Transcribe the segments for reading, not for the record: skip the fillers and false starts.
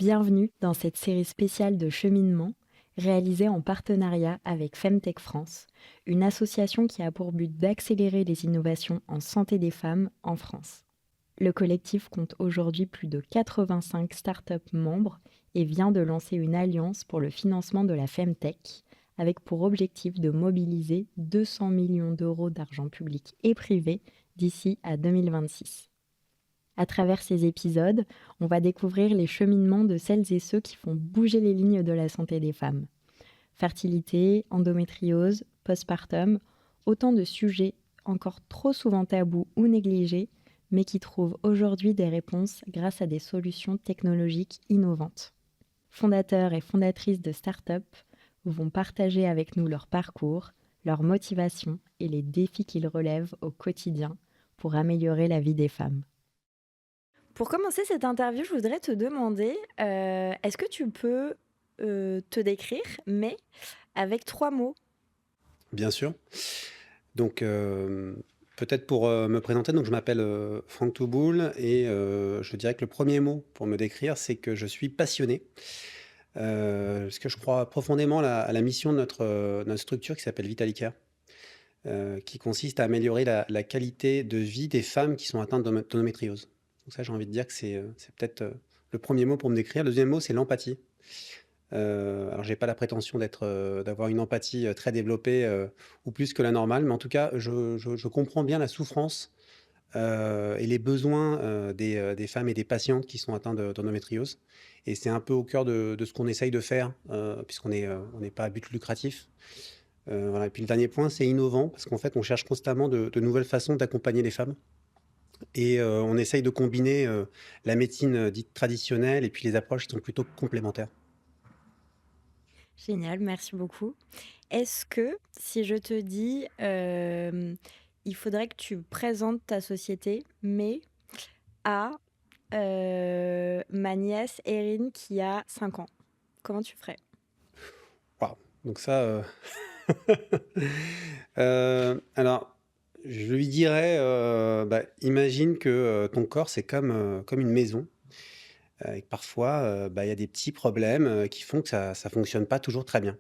Bienvenue dans cette série spéciale de cheminement réalisée en partenariat avec Femtech France, une association qui a pour but d'accélérer les innovations en santé des femmes en France. Le collectif compte aujourd'hui plus de 85 startups membres et vient de lancer une alliance pour le financement de la Femtech, avec pour objectif de mobiliser 200 millions d'euros d'argent public et privé d'ici à 2026. À travers ces épisodes, on va découvrir les cheminements de celles et ceux qui font bouger les lignes de la santé des femmes. Fertilité, endométriose, postpartum, autant de sujets encore trop souvent tabous ou négligés, mais qui trouvent aujourd'hui des réponses grâce à des solutions technologiques innovantes. Fondateurs et fondatrices de start-up vont partager avec nous leur parcours, leur motivation et les défis qu'ils relèvent au quotidien pour améliorer la vie des femmes. Pour commencer cette interview, je voudrais te demander, est-ce que tu peux te décrire, mais avec 3 mots? Bien sûr. Donc, peut-être pour, me présenter, donc je m'appelle, Franck Touboul et je dirais que le premier mot pour me décrire, c'est que je suis passionné, parce que je crois profondément à la mission de notre structure qui s'appelle Vitalicare, qui consiste à améliorer la qualité de vie des femmes qui sont atteintes d'endométriose. Donc ça, j'ai envie de dire que c'est peut-être, le premier mot pour me décrire. Le deuxième mot, c'est l'empathie. Alors j'ai pas la prétention d'avoir une empathie, très développée, ou plus que la normale, mais en tout cas, je comprends bien la souffrance, et les besoins, des femmes et des patientes qui sont atteintes d'endométriose et c'est un peu au cœur de ce qu'on essaye de faire, on n'est pas à but lucratif. Voilà et puis le dernier point, c'est innovant parce qu'en fait, on cherche constamment de nouvelles façons d'accompagner les femmes et on essaye de combiner, la médecine, dite traditionnelle et puis les approches qui sont plutôt complémentaires. Génial, merci beaucoup. Est-ce que si je te dis, il faudrait que tu présentes ta société, mais à, ma nièce Erin qui a 5 ans, comment tu ferais? Waouh! Donc ça, alors, je lui dirais, bah, imagine que, ton corps, c'est comme une maison, et que parfois, bah, il y a des petits problèmes, qui font que ça fonctionne pas toujours très bien.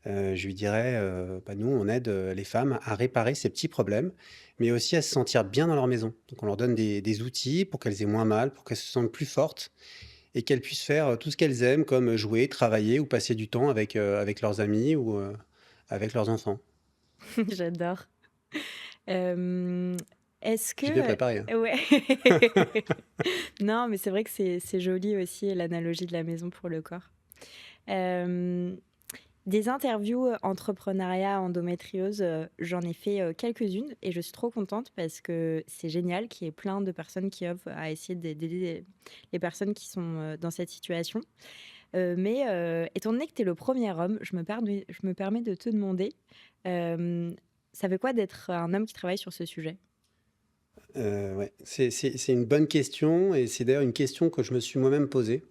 Je lui dirais, bah, nous, on aide, les femmes à réparer ces petits problèmes, mais aussi à se sentir bien dans leur maison. Donc on leur donne des outils pour qu'elles aient moins mal, pour qu'elles se sentent plus fortes et qu'elles puissent faire, tout ce qu'elles aiment comme, jouer, travailler ou passer du temps avec leurs amis ou, avec leurs enfants. J'adore. Hem, est-ce J'ai bien que, préparé, hein. ouais. Non, mais c'est vrai que c'est joli aussi l'analogie de la maison pour le corps. Hem, des interviews, entrepreneuriat, endométriose, j'en ai fait, quelques-unes et je suis trop contente parce que c'est génial qu'il y ait plein de personnes qui œuvrent à essayer d'aider les personnes qui sont, dans cette situation. Mais étant donné que tu es le premier homme, je me permets de te demander, hem, ça fait quoi d'être un homme qui travaille sur ce sujet? Ouais, c'est une bonne question et c'est d'ailleurs une question que je me suis moi-même posée,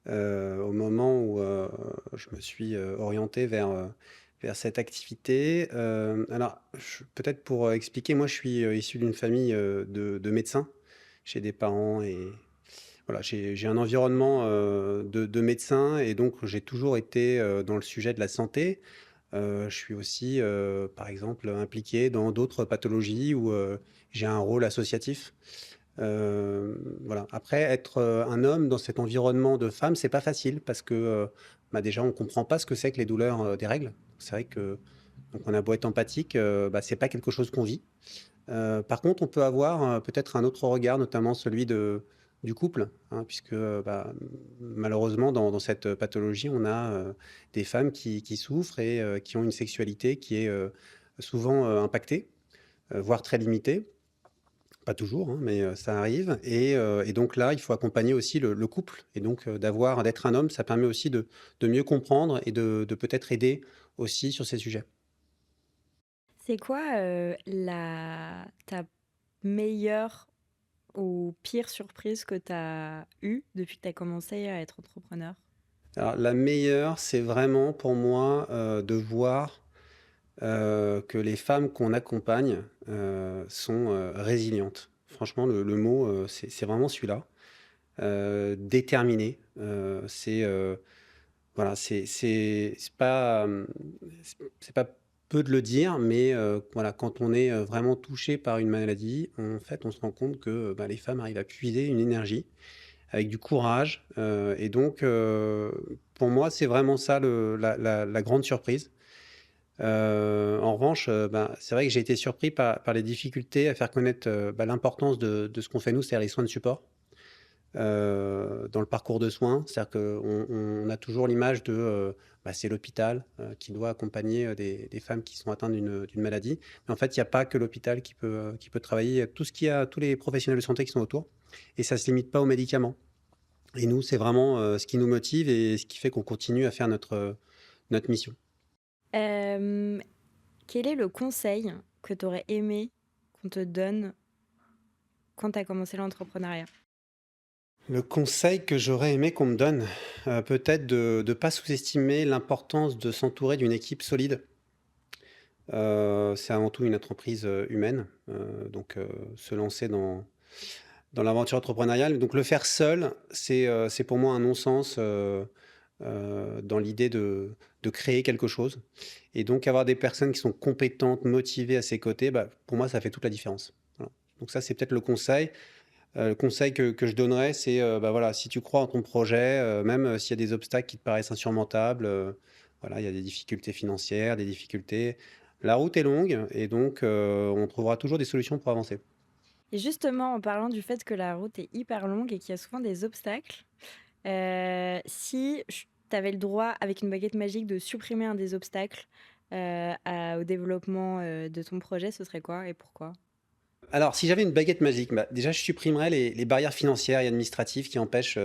au moment où, je me suis, orienté vers cette activité. Alors je peut-être pour, expliquer, moi je suis, issu d'une famille, de médecins. J'ai des parents et voilà, j'ai un environnement, de médecins et donc j'ai toujours été, dans le sujet de la santé. Je suis aussi, par exemple, impliqué dans d'autres pathologies où, j'ai un rôle associatif. Voilà. Après être, un homme dans cet environnement de femmes, c'est pas facile parce que, bah, déjà on comprend pas ce que c'est que les douleurs, des règles. C'est vrai que donc on a beau être empathique, bah, c'est pas quelque chose qu'on vit. Par contre, on peut avoir, peut-être un autre regard, notamment celui du couple, hein, puisque, bah, malheureusement dans cette pathologie, on a, des femmes qui souffrent et qui ont une sexualité qui est, souvent, impactée, voire très limitée. Pas toujours, hein, mais, ça arrive et donc là, il faut accompagner aussi le couple et donc, d'être un homme, ça permet aussi de mieux comprendre et de peut-être aider aussi sur ces sujets. C'est quoi, la ta meilleure ou pire surprise que tu as eue depuis que tu as commencé à être entrepreneur? Alors la meilleure, c'est vraiment pour moi, de voir, que les femmes qu'on accompagne, sont, résilientes. Franchement, le mot, c'est vraiment celui-là. déterminé. Voilà, c'est pas, c'est pas peu de le dire, mais voilà, quand on est, vraiment touché par une maladie, en fait, on se rend compte que, bah, les femmes arrivent à puiser une énergie avec du courage, et donc pour moi, c'est vraiment ça la grande surprise. En revanche, ben, c'est vrai que j'ai été surpris par les difficultés à faire connaître, bah, l'importance de ce qu'on fait nous, c'est-à-dire les soins de support, dans le parcours de soins. C'est-à-dire qu'on a toujours l'image de, bah, c'est l'hôpital, qui doit accompagner, des femmes qui sont atteintes d'une maladie. Mais en fait, il y a pas que l'hôpital qui peut travailler. Il y a tout ce qu'il y a tous les professionnels de santé qui sont autour et ça se limite pas aux médicaments et nous, c'est vraiment, ce qui nous motive et ce qui fait qu'on continue à faire notre mission. Hem, Quel est le conseil que tu aurais aimé qu'on te donne quand tu as commencé l'entrepreneuriat? Le conseil que j'aurais aimé qu'on me donne, peut-être de ne pas sous-estimer l'importance de s'entourer d'une équipe solide. C'est avant tout une entreprise, humaine, donc se lancer dans l'aventure entrepreneuriale. Donc le faire seul, c'est pour moi un non-sens, dans l'idée de créer quelque chose et donc avoir des personnes qui sont compétentes, motivées à ses côtés, bah, pour moi, ça fait toute la différence. Voilà. Donc ça, c'est peut-être le conseil que je donnerais, c'est, bah, voilà, si tu crois en ton projet, même, s'il y a des obstacles qui te paraissent insurmontables, voilà, il y a des difficultés financières, des difficultés. La route est longue et donc, on trouvera toujours des solutions pour avancer. Et justement, en parlant du fait que la route est hyper longue et qu'il y a souvent des obstacles, si tu avais le droit, avec une baguette magique, de supprimer un des obstacles, au développement, de ton projet, ce serait quoi et pourquoi? Alors, si j'avais une baguette magique, bah, déjà, je supprimerais les barrières financières et administratives qui empêchent,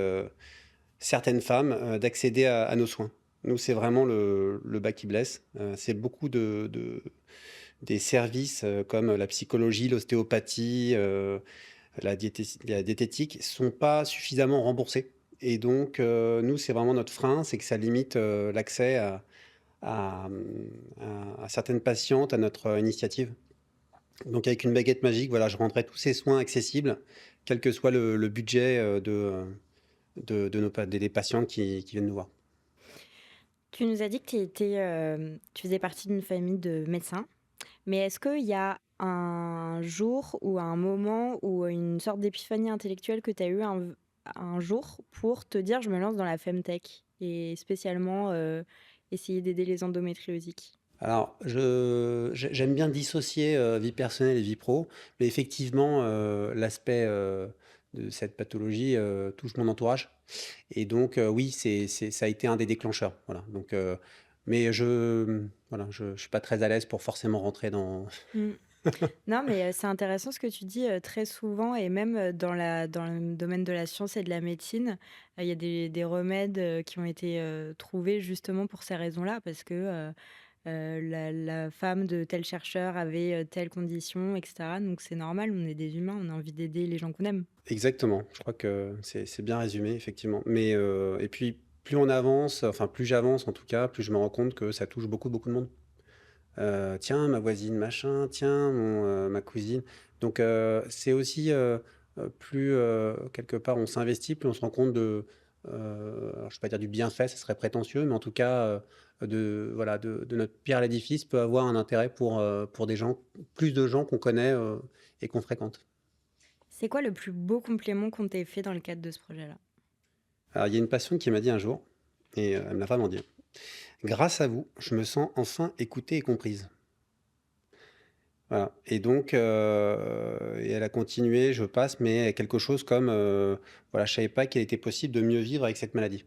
certaines femmes, d'accéder à nos soins. Nous, c'est vraiment le bas qui blesse. C'est beaucoup des services, comme la psychologie, l'ostéopathie, la diététique sont pas suffisamment remboursés et donc nous, c'est vraiment notre frein, c'est que ça limite, l'accès à, à certaines patientes à notre initiative. Donc avec une baguette magique, voilà, je rendrai tous ces soins accessibles, quel que soit le budget, de nos pa des patientes qui viennent nous voir. Tu nous as dit que tu faisais partie d'une famille de médecins, mais est-ce qu'il y a un jour ou un moment ou une sorte d'épiphanie intellectuelle que tu as eu un jour pour te dire: «Je me lance dans la femtech» et spécialement, essayer d'aider les endométriosiques? Alors j'aime bien dissocier, vie personnelle et vie pro, mais effectivement, l'aspect, de cette pathologie, touche mon entourage et donc oui, ça a été un des déclencheurs, voilà, donc mais voilà, je suis pas très à l'aise pour forcément rentrer dans Mmh. Non, mais c'est intéressant ce que tu dis, très souvent et même, dans le domaine de la science et de la médecine, il y a des remèdes, qui ont été, trouvés justement pour ces raisons-là parce que, la femme de tel chercheur avait, telle condition et cetera, donc c'est normal, on est des humains, on a envie d'aider les gens qu'on aime. exactement, je crois que c'est bien résumé effectivement, mais et puis plus on avance, enfin plus j'avance en tout cas, plus je me rends compte que ça touche beaucoup, beaucoup de monde. Tiens, ma voisine machin, tiens, ma cousine. Donc c'est aussi, plus, quelque part on s'investit, plus on se rend compte alors je ne vais pas dire du bienfait, ça serait prétentieux, mais en tout cas, voilà, de notre pierre à l'édifice peut avoir un intérêt pour des gens plus de gens qu'on connaît, et qu'on fréquente. C'est quoi le plus beau compliment qu'on t'ait fait dans le cadre de ce projet-là? Alors il y a une patiente qui m'a dit un jour et elle me l'a vraiment dit: «Grâce à vous, je me sens enfin écoutée et comprise». Voilà et donc et elle a continué, je passe, mais quelque chose comme, voilà, je savais pas qu'il était possible de mieux vivre avec cette maladie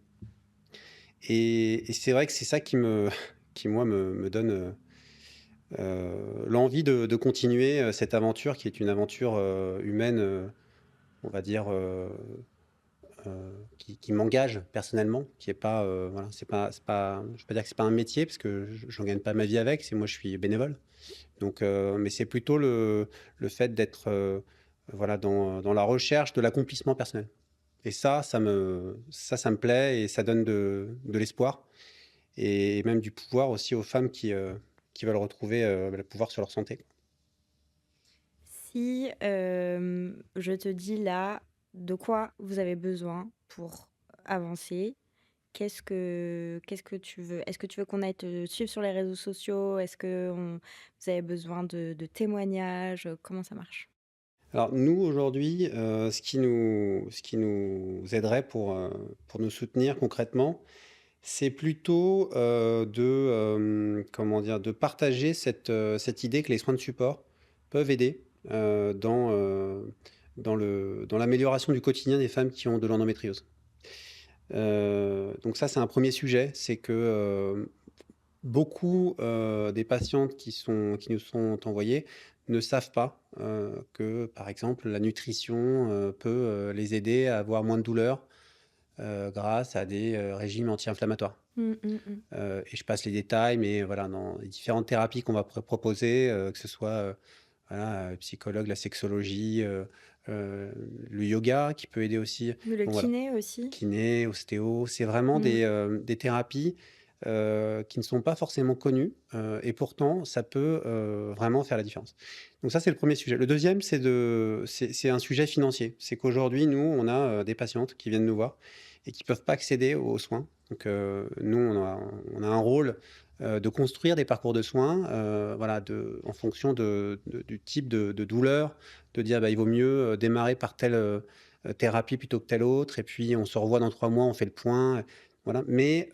et c'est vrai que c'est ça qui qui moi me donne, l'envie de continuer, cette aventure qui est une aventure, humaine, on va dire, qui m'engage personnellement, qui est pas, voilà, c'est pas je vais pas dire que c'est pas un métier parce que j'en gagne pas ma vie avec, c'est moi je suis bénévole. Donc mais c'est plutôt le fait d'être, voilà, dans la recherche de l'accomplissement personnel et ça me plaît et ça donne de l'espoir et même du pouvoir aussi aux femmes qui veulent retrouver, le pouvoir sur leur santé. Si, je te dis là, de quoi vous avez besoin pour avancer? Qu'est-ce que tu veux? Est-ce que tu veux qu'on aille te suivre sur les réseaux sociaux? Vous avez besoin de témoignages? Comment ça marche? Alors nous, aujourd'hui, ce qui nous aiderait pour nous soutenir concrètement, c'est plutôt, comment dire? De partager cette idée que les soins de support peuvent aider, dans l'amélioration du quotidien des femmes qui ont de l'endométriose. Donc ça, c'est un premier sujet, c'est que, beaucoup, des patientes qui nous sont envoyées ne savent pas, que, par exemple, la nutrition, peut, les aider à avoir moins de douleurs, grâce à des, régimes anti-inflammatoires. Mmh, mmh mh. Et je passe les détails, mais voilà, dans les différentes thérapies qu'on va proposer, que ce soit, voilà, psychologue, la sexologie, heu, le yoga qui peut aider aussi. Le Donc voilà, kiné aussi? kiné, ostéo, c'est vraiment Mmh. des thérapies, qui ne sont pas forcément connues, et pourtant ça peut, vraiment faire la différence. Donc ça, c'est le premier sujet. Le deuxième, c'est un sujet financier. C'est qu'aujourd'hui, nous, on a, des patientes qui viennent nous voir et qui peuvent pas accéder aux soins. Donc, nous, on a un rôle, de construire des parcours de soins, voilà, en fonction du type de douleur, de dire: «Bah, il vaut mieux, démarrer par telle, thérapie plutôt que telle autre et puis on se revoit dans 3 mois, on fait le point», voilà. Mais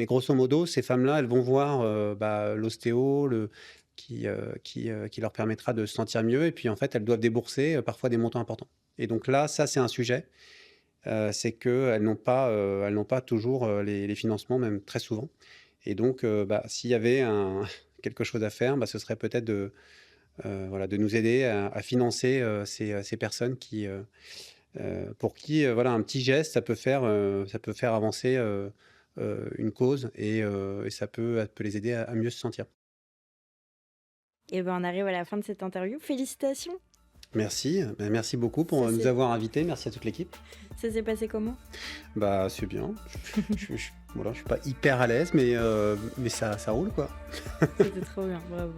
grosso modo, ces femmes-là, elles vont voir, bah, l'ostéo, qui leur permettra de se sentir mieux et puis, en fait, elles doivent débourser, parfois des montants importants et donc là, ça, c'est un sujet. C'est qu'elles n'ont pas toujours, les financements, même très souvent et donc bah, s'il y avait quelque chose à faire, bah, ce serait peut-être voilà, de nous aider à financer, ces personnes pour qui, voilà, un petit geste, ça peut faire avancer, une cause et ça peut les aider à mieux se sentir. Et ben, on arrive à la fin de cette interview. Félicitations! Merci, bah, merci beaucoup pour, Ça nous s'est avoir invités. Merci à toute l'équipe. ça s'est passé comment? Bah, c'est bien. Voilà, je suis pas hyper à l'aise, mais ça roule, quoi. C'était trop bien, bravo.